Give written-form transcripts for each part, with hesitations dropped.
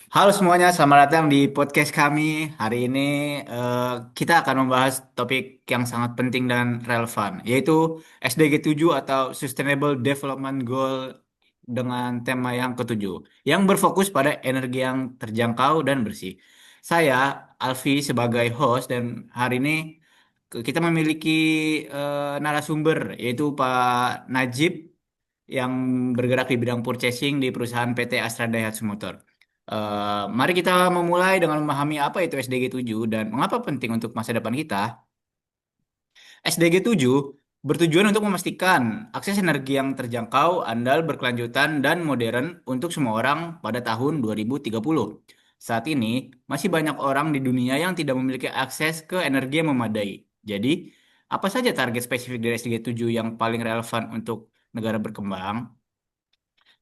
Halo semuanya, selamat datang di podcast kami. Hari ini eh, kita akan membahas topik yang sangat penting dan relevan, yaitu SDG 7 atau Sustainable Development Goal dengan tema yang ketujuh, yang berfokus pada energi yang terjangkau dan bersih. Saya, Alfi, sebagai host, dan hari ini kita memiliki narasumber, yaitu Pak Najib yang bergerak di bidang purchasing di perusahaan PT Astra Daihatsu Motor. Mari kita memulai dengan memahami apa itu SDG 7 dan mengapa penting untuk masa depan kita. SDG 7 bertujuan untuk memastikan akses energi yang terjangkau, andal, berkelanjutan, dan modern untuk semua orang pada tahun 2030. Saat ini, masih banyak orang di dunia yang tidak memiliki akses ke energi yang memadai. Jadi, apa saja target spesifik dari SDG 7 yang paling relevan untuk negara berkembang?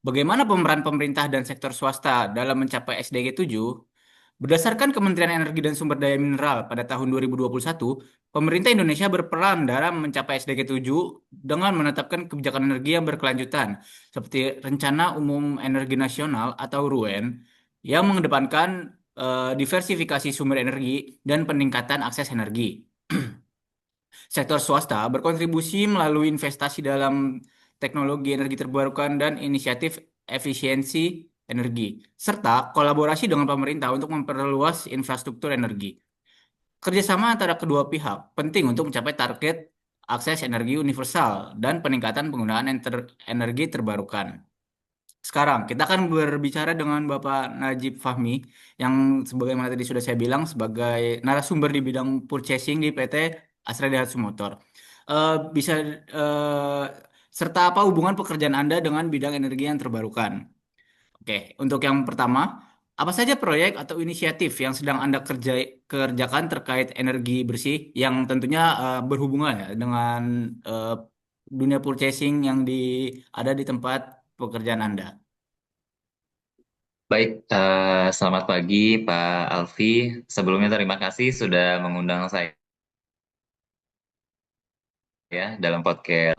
Bagaimana pemeran pemerintah dan sektor swasta dalam mencapai SDG 7? Berdasarkan Kementerian Energi dan Sumber Daya Mineral pada tahun 2021, pemerintah Indonesia berperan dalam mencapai SDG 7 dengan menetapkan kebijakan energi yang berkelanjutan, seperti Rencana Umum Energi Nasional atau RUEN, yang mengedepankan diversifikasi sumber energi dan peningkatan akses energi. Sektor swasta berkontribusi melalui investasi dalam teknologi energi terbarukan dan inisiatif efisiensi energi, serta kolaborasi dengan pemerintah untuk memperluas infrastruktur energi. Kerjasama antara kedua pihak penting untuk mencapai target akses energi universal dan peningkatan penggunaan energi terbarukan. Sekarang kita akan berbicara dengan Bapak Najib Fahmi yang sebagaimana tadi sudah saya bilang sebagai narasumber di bidang purchasing di PT Astra Daihatsu Motor. Bisa eh, serta apa hubungan pekerjaan Anda dengan bidang energi yang terbarukan? Oke, untuk yang pertama, apa saja proyek atau inisiatif yang sedang Anda kerjakan terkait energi bersih yang tentunya berhubungan ya dengan eh, dunia purchasing yang ada di tempat pekerjaan Anda? Baik, selamat pagi Pak Alfi. Sebelumnya terima kasih sudah mengundang saya ya dalam podcast.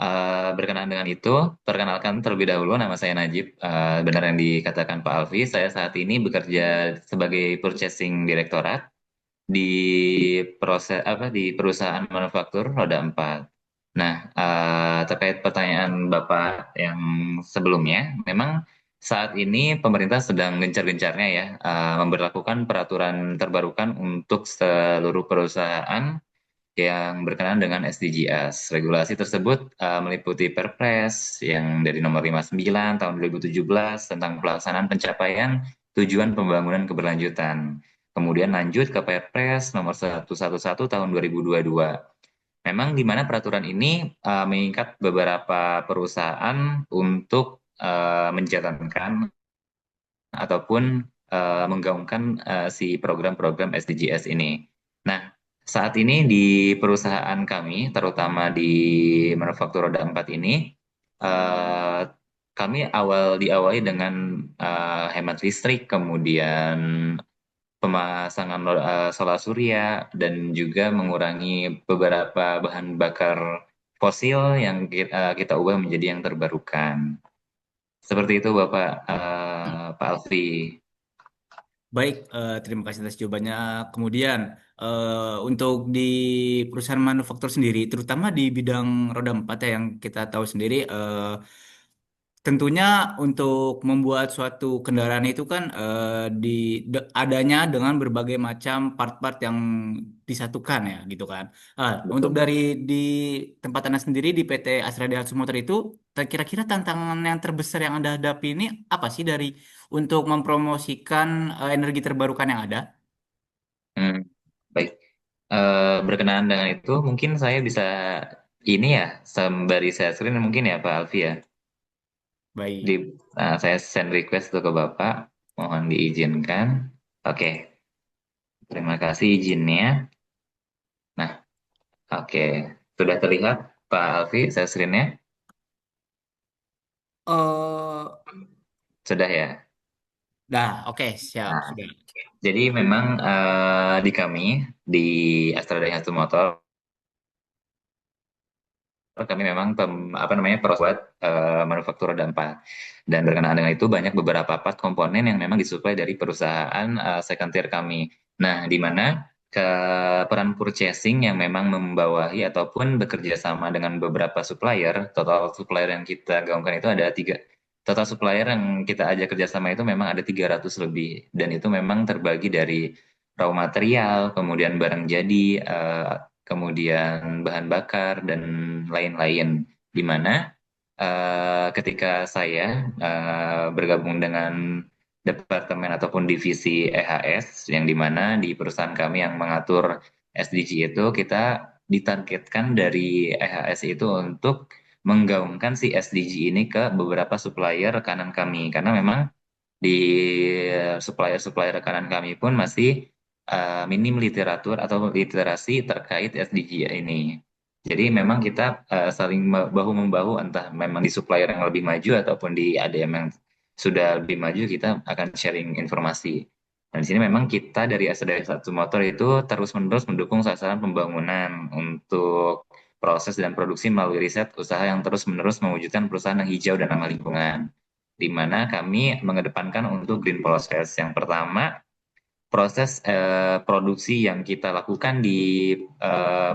Berkenaan dengan itu, perkenalkan terlebih dahulu nama saya Najib. Benar yang dikatakan Pak Alfi, saya saat ini bekerja sebagai Purchasing Direktorat di di perusahaan manufaktur roda 4. Nah, terkait pertanyaan Bapak yang sebelumnya, memang saat ini pemerintah sedang gencar-gencarnya ya memberlakukan peraturan terbarukan untuk seluruh perusahaan yang berkenaan dengan SDGs. Regulasi tersebut meliputi Perpres yang dari nomor 59 tahun 2017 tentang pelaksanaan pencapaian tujuan pembangunan keberlanjutan. Kemudian lanjut ke Perpres nomor 111 tahun 2022. Memang di mana peraturan ini mengikat beberapa perusahaan untuk menjalankan ataupun menggaungkan si program-program SDGs ini. Nah, saat ini di perusahaan kami, terutama di Manufaktur Roda 4 ini, eh, kami diawali dengan hemat listrik, kemudian pemasangan solar surya, dan juga mengurangi beberapa bahan bakar fosil yang kita ubah menjadi yang terbarukan. Seperti itu, Bapak Pak Alfi. Baik, terima kasih atas jawabannya. Kemudian, untuk di perusahaan manufaktur sendiri, terutama di bidang roda 4 ya, yang kita tahu sendiri, tentunya untuk membuat suatu kendaraan itu kan adanya dengan berbagai macam part-part yang disatukan ya gitu kan. Untuk Betul. dari di tempat Anda sendiri di PT Astra Daihatsu Motor itu, kira-kira tantangan yang terbesar yang Anda hadapi ini apa sih dari untuk mempromosikan energi terbarukan yang ada? Hmm, baik. Berkenaan dengan itu, mungkin saya bisa ini ya, sembari saya screen mungkin ya Pak Alfi ya. Di, Baik. saya send request tuh ke Bapak, mohon diizinkan. Oke, terima kasih izinnya. Nah, oke, sudah terlihat Pak Alfi, saya screennya. eh Sudah ya. Dah, oke, siap, Nah, sudah. jadi memang di kami, di Astra Daihatsu Motor, kami memang apa namanya buat manufaktur roda empat. Dan berkenaan dengan itu banyak beberapa part komponen yang memang disuplai dari perusahaan second tier kami. Nah, di mana ke peran purchasing yang memang membawahi ataupun bekerja sama dengan beberapa supplier, total supplier yang kita gaungkan itu ada tiga. Total supplier yang kita ajak kerjasama itu memang ada 300 lebih, dan itu memang terbagi dari raw material, kemudian barang jadi, kemudian bahan bakar, dan lain-lain. Di mana ketika saya bergabung dengan departemen ataupun divisi EHS, yang di mana di perusahaan kami yang mengatur SDG itu, kita ditargetkan dari EHS itu untuk menggaungkan si SDG ini ke beberapa supplier rekanan kami. Karena memang di supplier-supplier rekanan kami pun masih minim literatur atau literasi terkait SDG ini. Jadi memang kita saling bahu-membahu, entah memang di supplier yang lebih maju ataupun di ADM yang sudah lebih maju, kita akan sharing informasi. Dan di sini memang kita dari SDG Satu Motor itu terus-menerus mendukung sasaran pembangunan untuk proses dan produksi melalui riset usaha yang terus-menerus mewujudkan perusahaan yang hijau dan ramah lingkungan, di mana kami mengedepankan untuk green process. Yang pertama, proses produksi yang kita lakukan di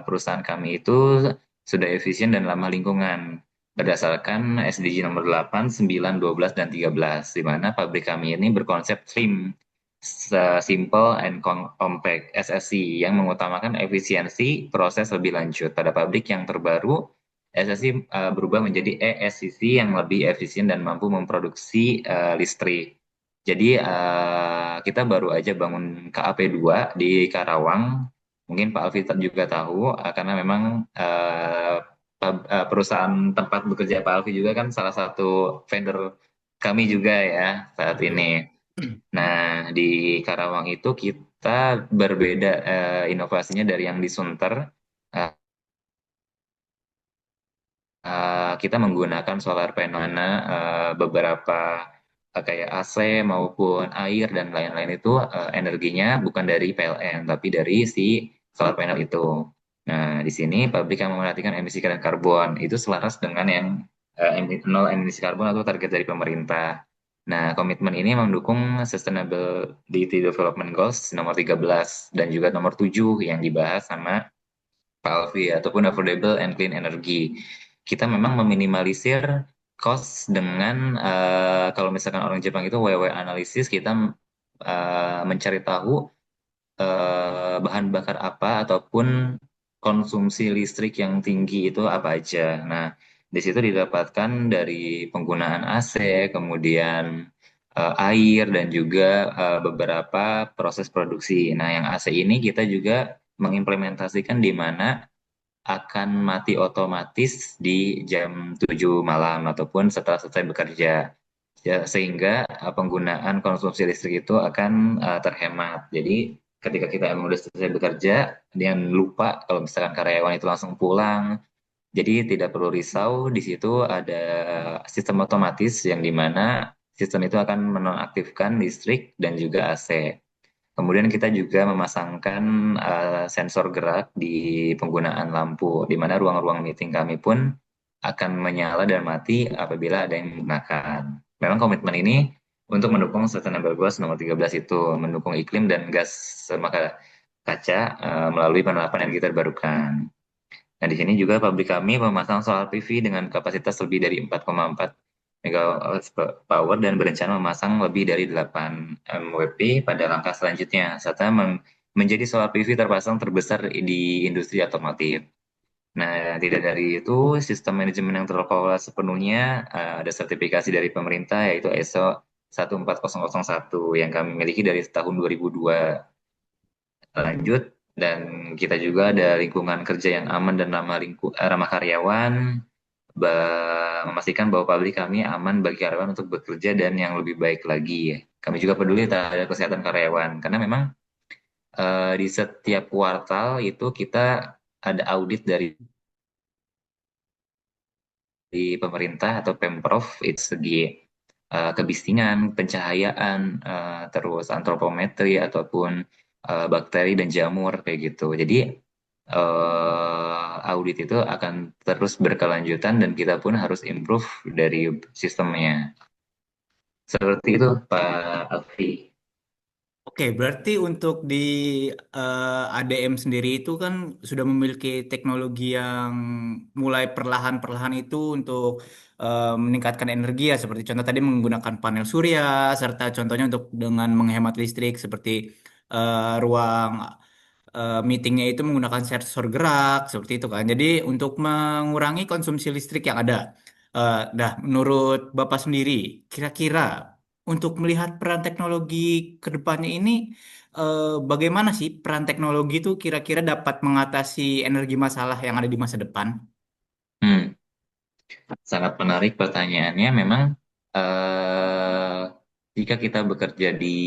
perusahaan kami itu sudah efisien dan ramah lingkungan berdasarkan SDG nomor 8, 9, 12, dan 13, di mana pabrik kami ini berkonsep trim, simple and compact SSC, yang mengutamakan efisiensi proses lebih lanjut. Pada pabrik yang terbaru, SSC berubah menjadi ESCC yang lebih efisien dan mampu memproduksi listrik. Jadi kita baru aja bangun KAP 2 di Karawang. Mungkin Pak Alfitar juga tahu, karena memang perusahaan tempat bekerja Pak Alfi juga kan salah satu vendor kami juga ya saat ini. Betul. Nah, di Karawang itu kita berbeda inovasinya dari yang di Sunter. Eh, kita menggunakan solar panel, mana beberapa kayak AC maupun air dan lain-lain itu energinya bukan dari PLN tapi dari si solar panel itu. Nah, di sini pabrik yang memperhatikan emisi karbon itu selaras dengan yang nol emisi karbon atau target dari pemerintah. Nah, komitmen ini mendukung Sustainability Development Goals nomor 13 dan juga nomor 7 yang dibahas sama Pak Alfi, ataupun affordable and clean energy. Kita memang meminimalisir cost dengan kalau misalkan orang Jepang itu WW analisis, kita mencari tahu bahan bakar apa ataupun konsumsi listrik yang tinggi itu apa aja. Nah, di situ didapatkan dari penggunaan AC, kemudian air, dan juga beberapa proses produksi. Nah, yang AC ini kita juga mengimplementasikan di mana akan mati otomatis di jam 7 malam ataupun setelah selesai bekerja. Ya, sehingga penggunaan konsumsi listrik itu akan terhemat. Jadi ketika kita emang udah selesai bekerja, dan lupa kalau misalkan karyawan itu langsung pulang, jadi tidak perlu risau, di situ ada sistem otomatis yang dimana sistem itu akan menonaktifkan listrik dan juga AC. Kemudian kita juga memasangkan sensor gerak di penggunaan lampu, di mana ruang-ruang meeting kami pun akan menyala dan mati apabila ada yang menggunakan. Memang komitmen ini untuk mendukung Sustainable Goals nomor 13 itu, mendukung iklim dan gas rumah kaca melalui penerapan energi terbarukan. Nah, di sini juga pabrik kami memasang solar PV dengan kapasitas lebih dari 4,4 megawatt power dan berencana memasang lebih dari 8 MWP pada langkah selanjutnya, serta menjadi solar PV terpasang terbesar di industri otomotif. Nah, tidak dari itu, sistem manajemen yang terkelola sepenuhnya ada sertifikasi dari pemerintah, yaitu ISO 14001 yang kami miliki dari tahun 2002. Lanjut, dan kita juga ada lingkungan kerja yang aman dan ramah karyawan, memastikan bahwa pabrik kami aman bagi karyawan untuk bekerja dan yang lebih baik lagi. Kami juga peduli terhadap kesehatan karyawan, karena memang di setiap kuartal itu kita ada audit dari pemerintah atau Pemprov, itu segi kebisingan, pencahayaan, terus antropometri ataupun bakteri dan jamur kayak gitu. Jadi audit itu akan terus berkelanjutan dan kita pun harus improve dari sistemnya. Seperti itu, Pak Alfi. Oke, berarti untuk di ADM sendiri itu kan sudah memiliki teknologi yang mulai perlahan-perlahan itu untuk meningkatkan energi ya, seperti contoh tadi menggunakan panel surya, serta contohnya untuk dengan menghemat listrik seperti ruang meetingnya itu menggunakan sensor gerak seperti itu kan. Jadi untuk mengurangi konsumsi listrik yang ada. Menurut Bapak sendiri, kira-kira untuk melihat peran teknologi ke depannya ini, bagaimana sih peran teknologi itu kira-kira dapat mengatasi energi masalah yang ada di masa depan? Hmm. Sangat menarik pertanyaannya. Memang eh, jika kita bekerja di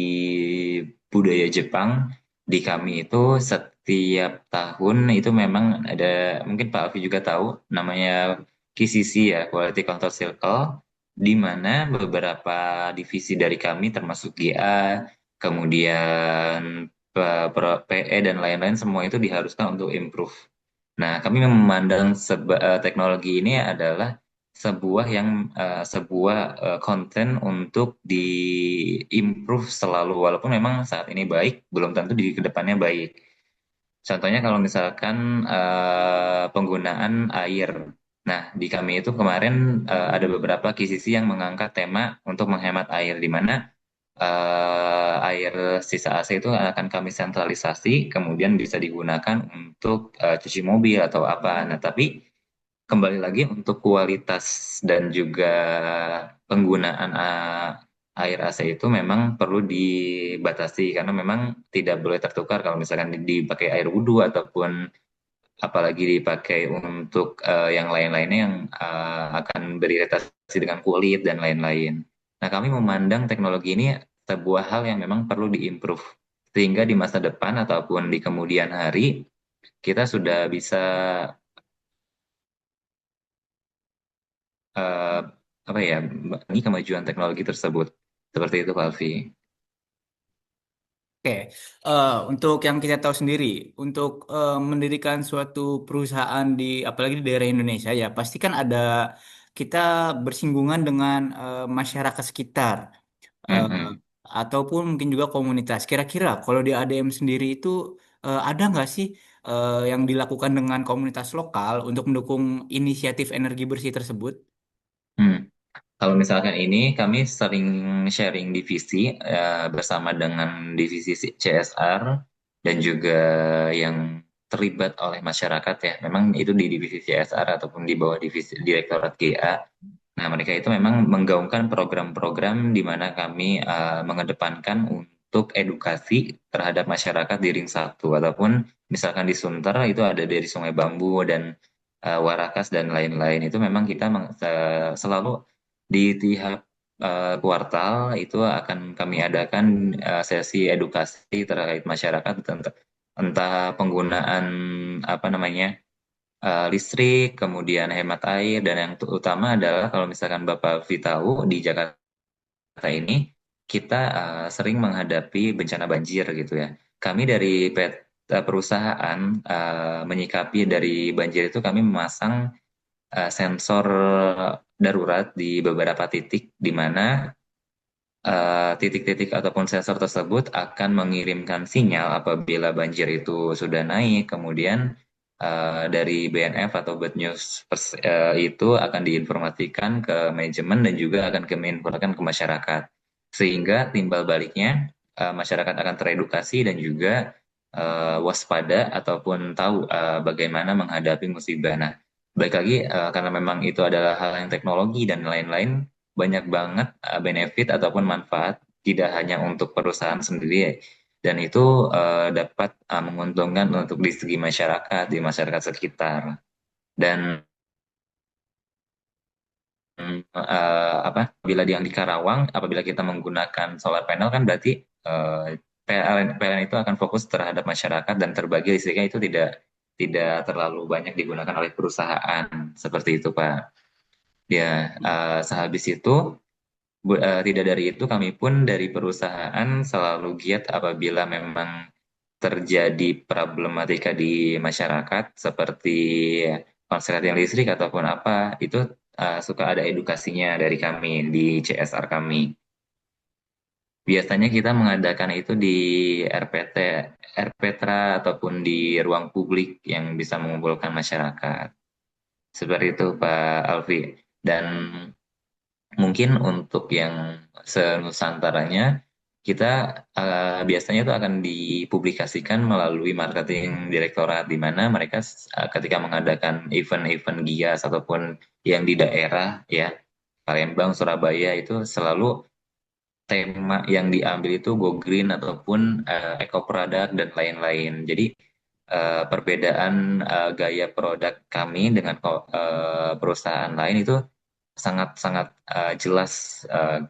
budaya Jepang, di kami itu setiap tahun itu memang ada, mungkin Pak Alfi juga tahu, namanya QCC ya, Quality Control Circle, di mana beberapa divisi dari kami termasuk GA, kemudian PE dan lain-lain semua itu diharuskan untuk improve. Nah, kami memandang teknologi ini adalah sebuah konten untuk di-improve selalu, walaupun memang saat ini baik, belum tentu di kedepannya baik. Contohnya kalau misalkan penggunaan air. Nah, di kami itu kemarin ada beberapa kisisi yang mengangkat tema untuk menghemat air, di mana air sisa AC itu akan kami sentralisasi, kemudian bisa digunakan untuk cuci mobil atau apa. Nah, tapi kembali lagi untuk kualitas dan juga penggunaan air AC itu memang perlu dibatasi karena memang tidak boleh tertukar kalau misalkan dipakai air wudhu ataupun apalagi dipakai untuk yang lain-lainnya yang akan beriritasi dengan kulit dan lain-lain. Nah, kami memandang teknologi ini sebuah hal yang memang perlu diimprove sehingga di masa depan ataupun di kemudian hari kita sudah bisa eh, apa ya, ini kemajuan teknologi tersebut. Seperti itu, Pak Alfi. Oke, untuk yang kita tahu sendiri, untuk mendirikan suatu perusahaan di, apalagi di daerah Indonesia ya, pasti kan ada kita bersinggungan dengan masyarakat sekitar. eh, Mm-mm. Ataupun mungkin juga komunitas. Kira-kira kalau di ADM sendiri itu ada nggak sih yang dilakukan dengan komunitas lokal untuk mendukung inisiatif energi bersih tersebut? Hmm. Kalau misalkan ini kami sering sharing divisi bersama dengan divisi CSR dan juga yang terlibat oleh masyarakat ya. Memang itu di divisi CSR ataupun di bawah divisi Direktorat GA. Nah, mereka itu memang menggaungkan program-program di mana kami mengedepankan untuk edukasi terhadap masyarakat di Ring 1 ataupun misalkan di Sunter itu ada dari Sungai Bambu dan Warakas dan lain-lain. Itu memang kita selalu di tiap kuartal itu akan kami adakan sesi edukasi terkait masyarakat tentang entah penggunaan apa namanya listrik, kemudian hemat air, dan yang utama adalah kalau misalkan Bapak Alfi tahu di Jakarta ini kita sering menghadapi bencana banjir gitu ya. Kami dari perusahaan menyikapi dari banjir itu kami memasang sensor darurat di beberapa titik di mana titik-titik ataupun sensor tersebut akan mengirimkan sinyal apabila banjir itu sudah naik, kemudian dari BNF atau Bad News itu akan diinformasikan ke manajemen dan juga akan kami infokan ke masyarakat. Sehingga timbal baliknya masyarakat akan teredukasi dan juga waspada ataupun tahu bagaimana menghadapi musibah. Nah, baik lagi karena memang itu adalah hal yang teknologi dan lain-lain, banyak banget benefit ataupun manfaat tidak hanya untuk perusahaan sendiri dan itu dapat menguntungkan untuk di segi masyarakat di masyarakat sekitar dan apa bila yang di Karawang apabila kita menggunakan solar panel kan berarti PLN itu akan fokus terhadap masyarakat dan terbagi listriknya itu tidak terlalu banyak digunakan oleh perusahaan seperti itu Pak. Ya, sehabis itu tidak dari itu, kami pun dari perusahaan selalu giat apabila memang terjadi problematika di masyarakat seperti konsleting listrik ataupun apa, itu suka ada edukasinya dari kami di CSR kami. Biasanya kita mengadakan itu di RPT, RPTRA ataupun di ruang publik yang bisa mengumpulkan masyarakat. Seperti itu Pak Alfi. Dan mungkin untuk yang senusantaranya, kita biasanya itu akan dipublikasikan melalui marketing direktorat, di mana mereka ketika mengadakan event-event GIAS ataupun yang di daerah ya, Palembang, Surabaya itu selalu tema yang diambil itu go green ataupun eco product dan lain-lain. Jadi perbedaan gaya produk kami dengan perusahaan lain itu sangat-sangat jelas,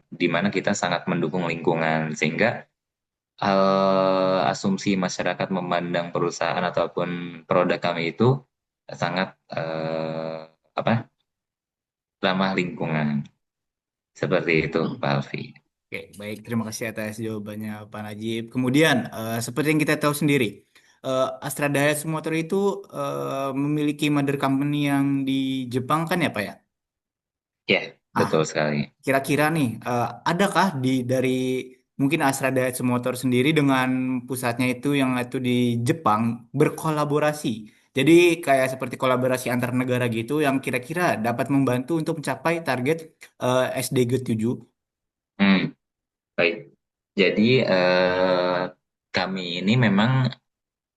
di mana kita sangat mendukung lingkungan, sehingga asumsi masyarakat memandang perusahaan ataupun produk kami itu sangat apa, ramah lingkungan. Seperti itu Pak Alfi. Oke, baik. Terima kasih atas jawabannya, Pak Najib. Kemudian, seperti yang kita tahu sendiri, Astra Dayat Motor itu memiliki mother company yang di Jepang kan ya, Pak ya? Ya, Ah, betul sekali. kira-kira nih, adakah dari mungkin Astra Daihatsu Motor sendiri dengan pusatnya itu yang itu di Jepang berkolaborasi? Jadi kayak seperti kolaborasi antar negara gitu yang kira-kira dapat membantu untuk mencapai target SDG 7. Hmm, baik. Jadi kami ini memang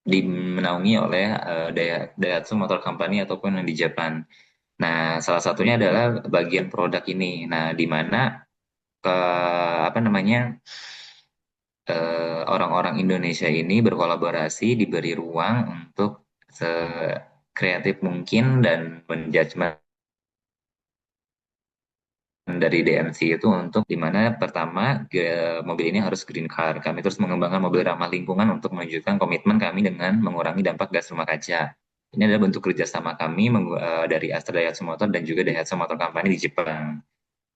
dimenaungi oleh Daihatsu Motor Company ataupun yang di Jepang. Nah, salah satunya adalah bagian produk ini. Nah, di mana ke apa namanya, orang-orang Indonesia ini berkolaborasi, diberi ruang untuk sekreatif mungkin dan menjudgment dari DMC itu, untuk di mana pertama mobil ini harus green car. Kami terus mengembangkan mobil ramah lingkungan untuk menunjukkan komitmen kami dengan mengurangi dampak gas rumah kaca. Ini adalah bentuk kerjasama kami dari Astra Daihatsu Motor dan juga Daihatsu Motor Company di Jepang.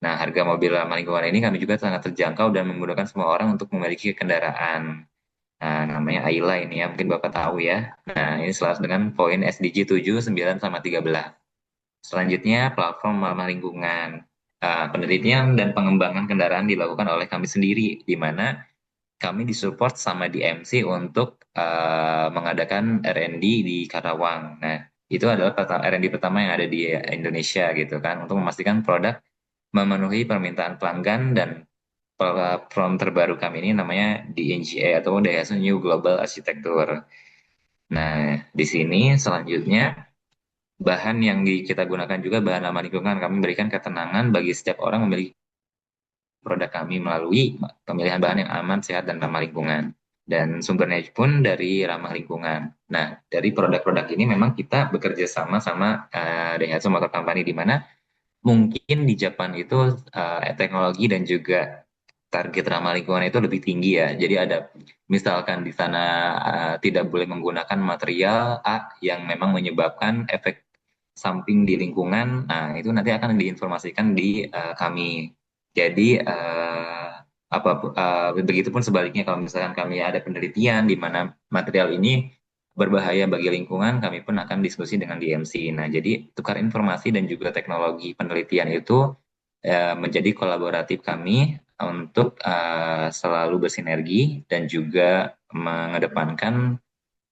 Nah, harga mobil ramah lingkungan ini kami juga sangat terjangkau dan memudahkan semua orang untuk memiliki kendaraan. Nah, namanya Ayla ini ya, mungkin Bapak tahu ya. Nah, ini selaras dengan poin SDG 7, 9, sama 13. Selanjutnya, platform ramah lingkungan. Penelitian dan pengembangan kendaraan dilakukan oleh kami sendiri, di mana kami disupport sama DMC untuk mengadakan R&D di Karawang. Nah, itu adalah R&D pertama yang ada di Indonesia gitu kan, untuk memastikan produk memenuhi permintaan pelanggan. Dan platform terbaru kami ini namanya DNGA atau Daihatsu New Global Architecture. Nah, di sini selanjutnya bahan yang kita gunakan juga bahan ramah lingkungan. Kami berikan ketenangan bagi setiap orang memiliki produk kami melalui pemilihan bahan yang aman, sehat, dan ramah lingkungan. Dan sumbernya pun dari ramah lingkungan. Nah, dari produk-produk ini memang kita bekerja sama sama Daihatsu Motor Company, di mana mungkin di Jepang itu teknologi dan juga target ramah lingkungan itu lebih tinggi ya. Jadi ada, misalkan di sana tidak boleh menggunakan material A yang memang menyebabkan efek samping di lingkungan. Nah, itu nanti akan diinformasikan di kami. Jadi apa begitupun sebaliknya, kalau misalkan kami ada penelitian di mana material ini berbahaya bagi lingkungan, kami pun akan diskusi dengan DMC. Nah, jadi tukar informasi dan juga teknologi penelitian itu menjadi kolaboratif kami untuk selalu bersinergi dan juga mengedepankan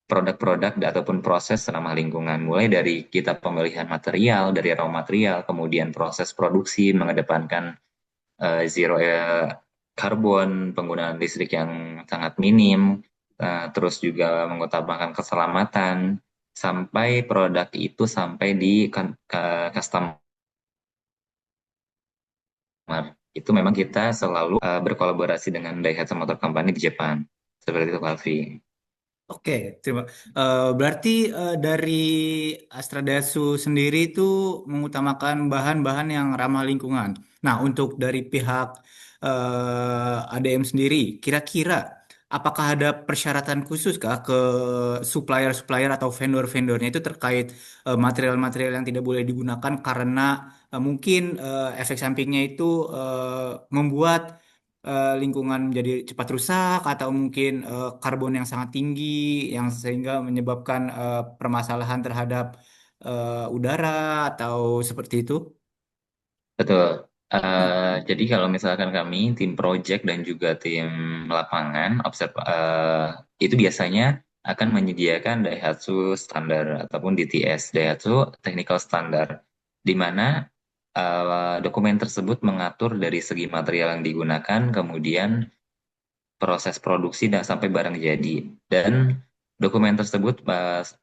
produk-produk ataupun proses ramah lingkungan, mulai dari kita pemilihan material dari raw material, kemudian proses produksi mengedepankan zero karbon, penggunaan listrik yang sangat minim, terus juga mengutamakan keselamatan, sampai produk itu sampai di customer. Itu memang kita selalu berkolaborasi dengan Daihatsu Motor Company di Jepang. Seperti itu, Alfi. Oke, berarti dari Astra Daihatsu sendiri itu mengutamakan bahan-bahan yang ramah lingkungan. Nah, untuk dari pihak ADM sendiri, kira-kira apakah ada persyaratan khusus kah ke supplier-supplier atau vendor-vendornya itu terkait material-material yang tidak boleh digunakan karena mungkin efek sampingnya itu membuat lingkungan menjadi cepat rusak atau mungkin karbon yang sangat tinggi yang sehingga menyebabkan permasalahan terhadap udara atau seperti itu. Betul. Jadi kalau misalkan kami tim project dan juga tim lapangan itu biasanya akan menyediakan Daihatsu standar ataupun DTS, Daihatsu Technical Standard, di mana dokumen tersebut mengatur dari segi material yang digunakan, kemudian proses produksi dan sampai barang jadi. Dan dokumen tersebut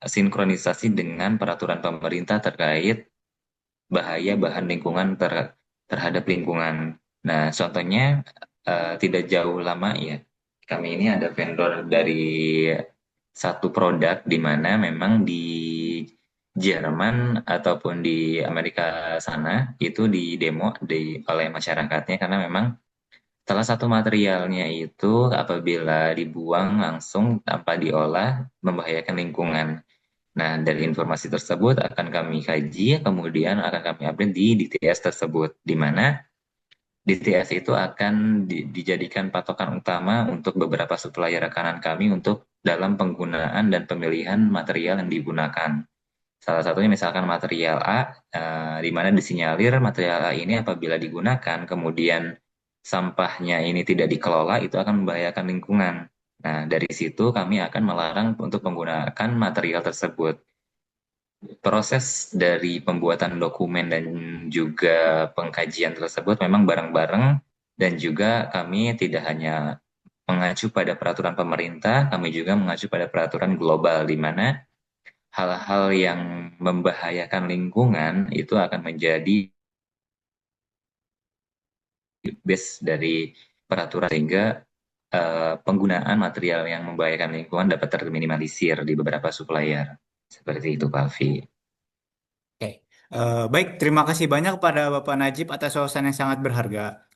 sinkronisasi dengan peraturan pemerintah terkait bahaya bahan lingkungan terhadap lingkungan. Nah, contohnya tidak jauh lama ya, kami ini ada vendor dari satu produk di mana memang di Jerman ataupun di Amerika sana itu di demo oleh masyarakatnya karena memang salah satu materialnya itu apabila dibuang langsung tanpa diolah membahayakan lingkungan. Nah, dari informasi tersebut akan kami kaji, kemudian akan kami update di DTS tersebut, di mana DTS itu akan dijadikan patokan utama untuk beberapa supplier rekanan kami untuk dalam penggunaan dan pemilihan material yang digunakan. Salah satunya misalkan material A, di mana disinyalir material A ini apabila digunakan, kemudian sampahnya ini tidak dikelola, itu akan membahayakan lingkungan. Nah, dari situ kami akan melarang untuk menggunakan material tersebut. Proses dari pembuatan dokumen dan juga pengkajian tersebut memang bareng-bareng dan juga kami tidak hanya mengacu pada peraturan pemerintah, kami juga mengacu pada peraturan global di mana hal-hal yang membahayakan lingkungan itu akan menjadi base dari peraturan sehingga penggunaan material yang membahayakan lingkungan dapat terminimalisir di beberapa supplier. Seperti itu, Pak Alfi. Oke. Baik, terima kasih banyak kepada Bapak Najib atas wawasan yang sangat berharga.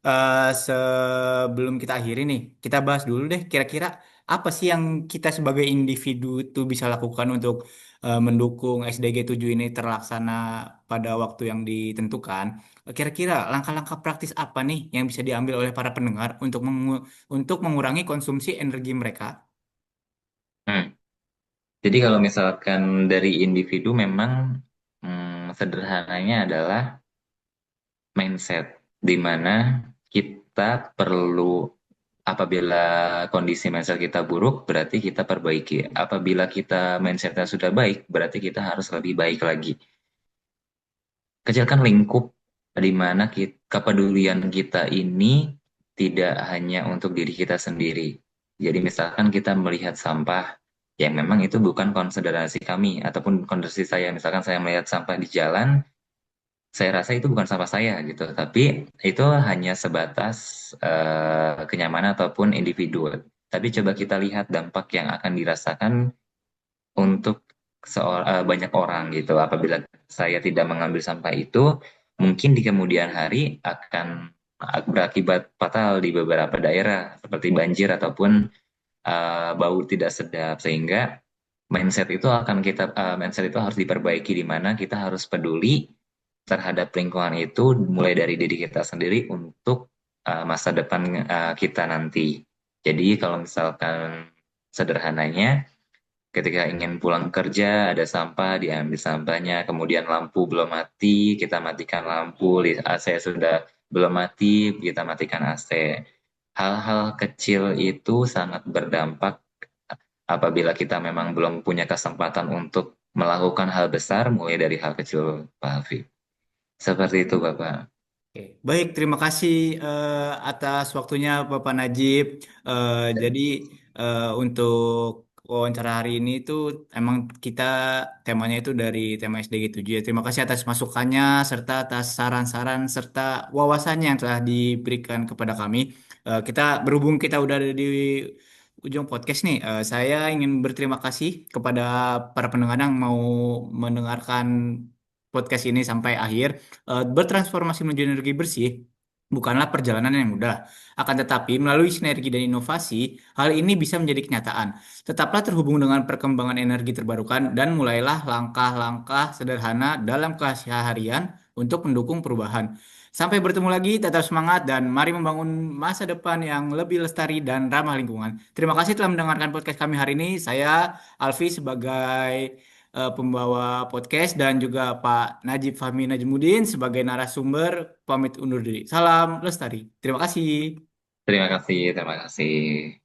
Sebelum kita akhiri nih, kita bahas dulu deh kira-kira apa sih yang kita sebagai individu itu bisa lakukan untuk mendukung SDG 7 ini terlaksana pada waktu yang ditentukan. Kira-kira langkah-langkah praktis apa nih yang bisa diambil oleh para pendengar untuk untuk mengurangi konsumsi energi mereka? Hmm. Jadi kalau misalkan dari individu memang sederhananya adalah mindset, di mana kita perlu apabila kondisi mindset kita buruk, berarti kita perbaiki. Apabila kita mindsetnya sudah baik, berarti kita harus lebih baik lagi. Kecilkan lingkup di mana kepedulian kita ini tidak hanya untuk diri kita sendiri. Jadi misalkan kita melihat sampah yang memang itu bukan konsiderasi kami ataupun konsiderasi saya. Misalkan saya melihat sampah di jalan, saya rasa itu bukan sampah saya gitu, tapi itu hanya sebatas kenyamanan ataupun individu. Tapi coba kita lihat dampak yang akan dirasakan untuk banyak orang gitu. Apabila saya tidak mengambil sampah itu, mungkin di kemudian hari akan berakibat fatal di beberapa daerah seperti banjir ataupun bau tidak sedap. Sehingga mindset itu harus diperbaiki di mana kita harus peduli terhadap lingkungan itu mulai dari diri kita sendiri untuk masa depan kita nanti. Jadi kalau misalkan sederhananya ketika ingin pulang kerja, ada sampah, diambil sampahnya, kemudian lampu belum mati, kita matikan lampu, AC sudah belum mati, kita matikan AC. Hal-hal kecil itu sangat berdampak apabila kita memang belum punya kesempatan untuk melakukan hal besar, mulai dari hal kecil, Pak Hafid. Seperti itu, Bapak. Oke, baik, terima kasih atas waktunya Bapak Najib. Jadi untuk wawancara hari ini itu emang kita temanya itu dari tema SDG 7 ya. Terima kasih atas masukannya serta atas saran-saran serta wawasannya yang telah diberikan kepada kami. Kita berhubung kita udah ada di ujung podcast nih, saya ingin berterima kasih kepada para pendengar yang mau mendengarkan podcast ini sampai akhir. Bertransformasi menuju energi bersih bukanlah perjalanan yang mudah. Akan tetapi, melalui sinergi dan inovasi, hal ini bisa menjadi kenyataan. Tetaplah terhubung dengan perkembangan energi terbarukan dan mulailah langkah-langkah sederhana dalam keseharian untuk mendukung perubahan. Sampai bertemu lagi, tetap semangat dan mari membangun masa depan yang lebih lestari dan ramah lingkungan. Terima kasih telah mendengarkan podcast kami hari ini. Saya Alfi sebagai pembawa podcast dan juga Pak Najib Fahmi Najmuddin sebagai narasumber pamit undur diri. Salam lestari. Terima kasih. Terima kasih, terima kasih.